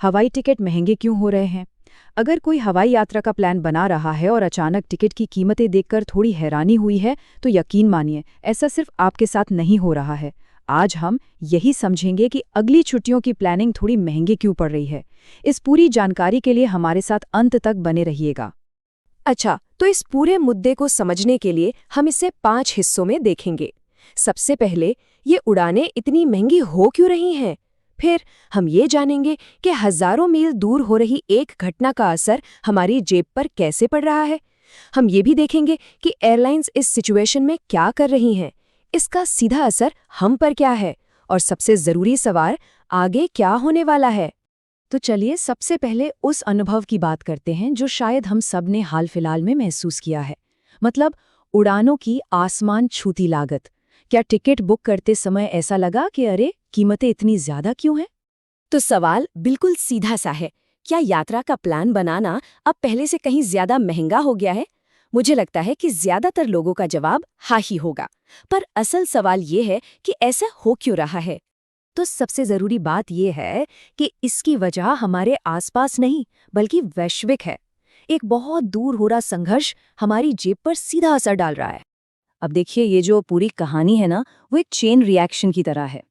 हवाई टिकट महंगे क्यों हो रहे हैं? अगर कोई हवाई यात्रा का प्लान बना रहा है और अचानक टिकट की कीमतें देखकर थोड़ी हैरानी हुई है, तो यकीन मानिए, ऐसा सिर्फ आपके साथ नहीं हो रहा है। आज हम यही समझेंगे कि अगली छुट्टियों की प्लानिंग थोड़ी महंगी क्यों पड़ रही है। इस पूरी जानकारी के लिए हमारे साथ अंत तक बने रहिएगा। अच्छा, तो इस पूरे मुद्दे को समझने के लिए हम इसे 5 हिस्सों में देखेंगे। सबसे पहले, ये उड़ानें इतनी महंगी हो क्यों रही हैं? फिर हम ये जानेंगे कि हजारों मील दूर हो रही एक घटना का असर हमारी जेब पर कैसे पड़ रहा है। हम ये भी देखेंगे कि एयरलाइंस इस सिचुएशन में क्या कर रही हैं, इसका सीधा असर हम पर क्या है, और सबसे ज़रूरी सवाल, आगे क्या होने वाला है। तो चलिए सबसे पहले उस अनुभव की बात करते हैं जो शायद हम सब ने हाल फिलहाल में महसूस किया है। मतलब उड़ानों की आसमान छूती लागत। क्या टिकट बुक करते समय ऐसा लगा कि अरे, कीमतें इतनी ज्यादा क्यों हैं? तो सवाल बिल्कुल सीधा सा है, क्या यात्रा का प्लान बनाना अब पहले से कहीं ज्यादा महंगा हो गया है? मुझे लगता है कि ज्यादातर लोगों का जवाब हाँ ही होगा। पर असल सवाल ये है कि ऐसा हो क्यों रहा है। तो सबसे जरूरी बात यह है कि इसकी वजह हमारे आसपास नहीं, बल्कि वैश्विक है। एक बहुत दूर हो रहा संघर्ष हमारी जेब पर सीधा असर डाल रहा है। अब देखिए, ये जो पूरी कहानी है ना, वो एक चेन रिएक्शन की तरह है।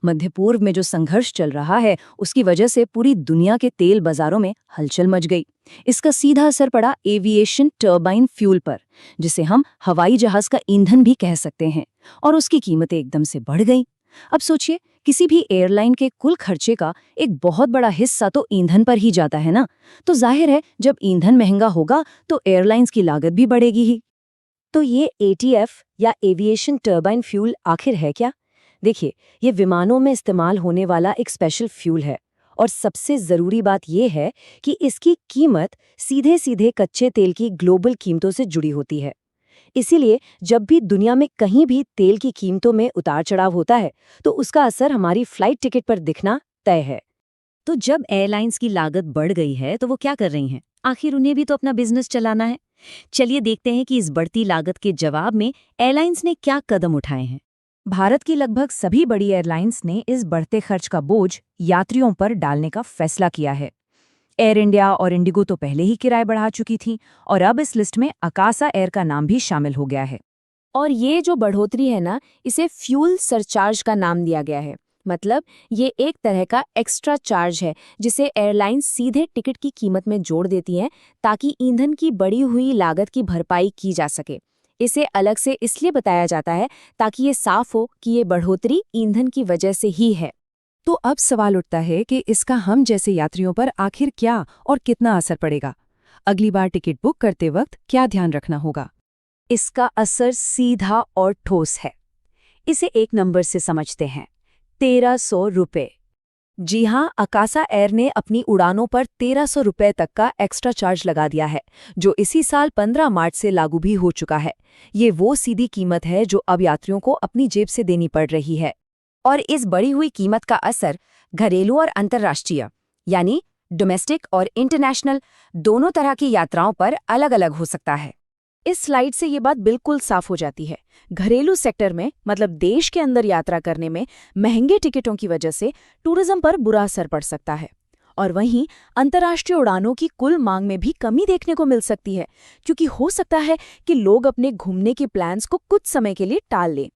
मध्य पूर्व में जो संघर्ष चल रहा है, उसकी वजह से पूरी दुनिया के तेल बाजारों में हलचल मच गई। इसका सीधा असर पड़ा एविएशन टर्बाइन फ्यूल पर, जिसे हम हवाई जहाज का ईंधन भी कह सकते हैं, और उसकी कीमतें एकदम से बढ़ गई। अब सोचिए, किसी भी एयरलाइन के कुल खर्चे का एक बहुत बड़ा हिस्सा तो ईंधन पर ही जाता है ना। तो जाहिर है, जब ईंधन महंगा होगा तो एयरलाइंस की लागत भी बढ़ेगी ही। तो ये एटीएफ या एविएशन टर्बाइन फ्यूल आखिर है क्या? देखिए, ये विमानों में इस्तेमाल होने वाला एक स्पेशल फ्यूल है, और सबसे ज़रूरी बात यह है कि इसकी कीमत सीधे सीधे कच्चे तेल की ग्लोबल कीमतों से जुड़ी होती है। इसीलिए जब भी दुनिया में कहीं भी तेल की कीमतों में उतार चढ़ाव होता है, तो उसका असर हमारी फ्लाइट टिकट पर दिखना तय है। तो जब एयरलाइंस की लागत बढ़ गई है तो वो क्या कर रही हैं? आखिर उन्हें भी तो अपना बिजनेस चलाना है। चलिए देखते हैं कि इस बढ़ती लागत के जवाब में एयरलाइंस ने क्या कदम उठाए हैं। भारत की लगभग सभी बड़ी एयरलाइंस ने इस बढ़ते खर्च का बोझ यात्रियों पर डालने का फैसला किया है। एयर इंडिया और इंडिगो तो पहले ही किराए बढ़ा चुकी थी, और अब इस लिस्ट में अकासा एयर का नाम भी शामिल हो गया है। और ये जो बढ़ोतरी है ना, इसे फ्यूल सरचार्ज का नाम दिया गया है। मतलब ये एक तरह का एक्स्ट्रा चार्ज है जिसे एयरलाइंस सीधे टिकट की कीमत में जोड़ देती हैं, ताकि ईंधन की बढ़ी हुई लागत की भरपाई की जा सके। इसे अलग से इसलिए बताया जाता है ताकि ये साफ हो कि ये बढ़ोतरी ईंधन की वजह से ही है। तो अब सवाल उठता है कि इसका हम जैसे यात्रियों पर आखिर क्या और कितना असर पड़ेगा? अगली बार टिकट बुक करते वक्त क्या ध्यान रखना होगा? इसका असर सीधा और ठोस है। इसे एक नंबर से समझते हैं, 1300 रुपये। जी हाँ, अकासा एयर ने अपनी उड़ानों पर 1300 रुपये तक का एक्स्ट्रा चार्ज लगा दिया है, जो इसी साल 15 मार्च से लागू भी हो चुका है। ये वो सीधी कीमत है जो अब यात्रियों को अपनी जेब से देनी पड़ रही है। और इस बढ़ी हुई कीमत का असर घरेलू और अंतर्राष्ट्रीय, यानी डोमेस्टिक और इंटरनेशनल, दोनों तरह की यात्राओं पर अलग अलग हो सकता है। इस स्लाइड से ये बात बिल्कुल साफ हो जाती है। घरेलू सेक्टर में, मतलब देश के अंदर यात्रा करने में महंगे टिकटों की वजह से टूरिज्म पर बुरा असर पड़ सकता है। और वहीं अंतर्राष्ट्रीय उड़ानों की कुल मांग में भी कमी देखने को मिल सकती है, क्योंकि हो सकता है कि लोग अपने घूमने के प्लान्स को कुछ समय के लिए टाल लें।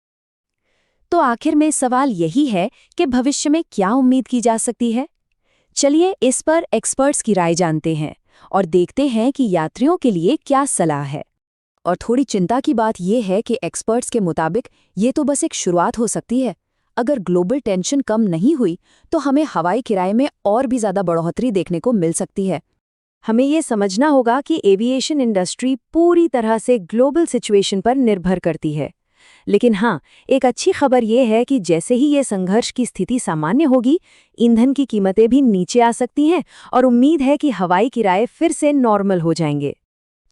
तो आखिर में सवाल यही है कि भविष्य में क्या उम्मीद की जा सकती है। चलिए इस पर एक्सपर्ट्स की राय जानते हैं और देखते हैं कि यात्रियों के लिए क्या सलाह है। और थोड़ी चिंता की बात यह है कि एक्सपर्ट्स के मुताबिक ये तो बस एक शुरुआत हो सकती है। अगर ग्लोबल टेंशन कम नहीं हुई तो हमें हवाई किराए में और भी ज़्यादा बढ़ोतरी देखने को मिल सकती है। हमें ये समझना होगा कि एविएशन इंडस्ट्री पूरी तरह से ग्लोबल सिचुएशन पर निर्भर करती है। लेकिन हाँ, एक अच्छी खबर ये है कि जैसे ही ये संघर्ष की स्थिति सामान्य होगी, ईंधन की कीमतें भी नीचे आ सकती हैं, और उम्मीद है कि हवाई किराए फिर से नॉर्मल हो जाएंगे।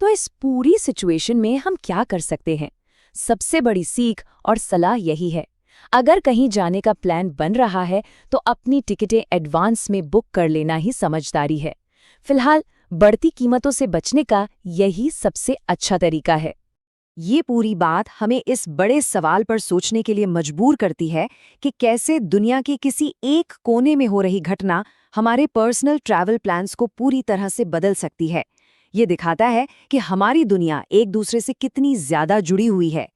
तो इस पूरी सिचुएशन में हम क्या कर सकते हैं? सबसे बड़ी सीख और सलाह यही है, अगर कहीं जाने का प्लान बन रहा है तो अपनी टिकटें एडवांस में बुक कर लेना ही समझदारी है। फिलहाल बढ़ती कीमतों से बचने का यही सबसे अच्छा तरीका है। ये पूरी बात हमें इस बड़े सवाल पर सोचने के लिए मजबूर करती है कि कैसे दुनिया के किसी एक कोने में हो रही घटना हमारे पर्सनल ट्रैवल प्लान्स को पूरी तरह से बदल सकती है। ये दिखाता है कि हमारी दुनिया एक दूसरे से कितनी ज्यादा जुड़ी हुई है।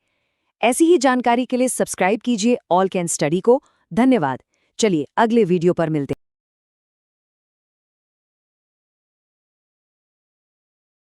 ऐसी ही जानकारी के लिए सब्सक्राइब कीजिए ऑल कैन स्टडी को। धन्यवाद। चलिए अगले वीडियो पर मिलते हैं।